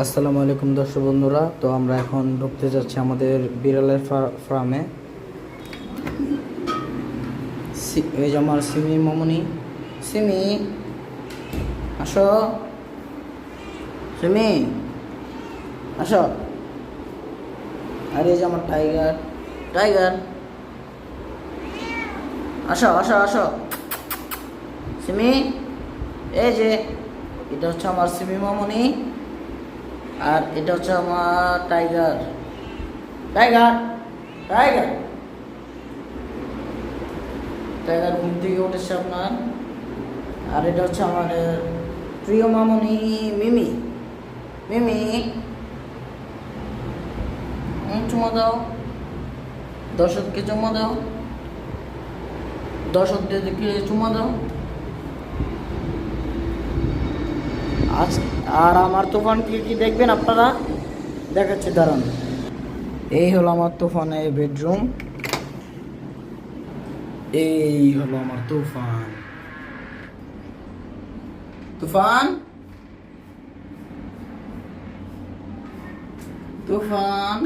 আসসালামু আলাইকুম দর্শক বন্ধুরা। তো আমরা এখন ঢুকতে যাচ্ছি আমাদের বিড়ালের ফার্মে। এই যে আমার সিমি মামুনি। সিমি আসো, সিমি আসো। আর এই যে আমার টাইগার, টাইগার আসো আসো আসো। সিমি, এই যে এটা হচ্ছে আমার সিমি মামুনি, আর এটা হচ্ছে আমার টাইগার। টাইগার টাইগার টাইগার ঘুম থেকে উঠেছে আপনার। আর এটা হচ্ছে আমার প্রিয় মামুনি মিমি। মিমি চুমা দাও, দর্শককে চুমা দাও, দর্শকদেরকে চুমা দাও। আজ আর আমার তুফানকে কি দেখবেন আপনারা? দেখাচ্ছি, দাঁড়ান। এই হলো আমার তুফানের বেডরুম। এই হলো আমার তুফান। তুফান, তুফান।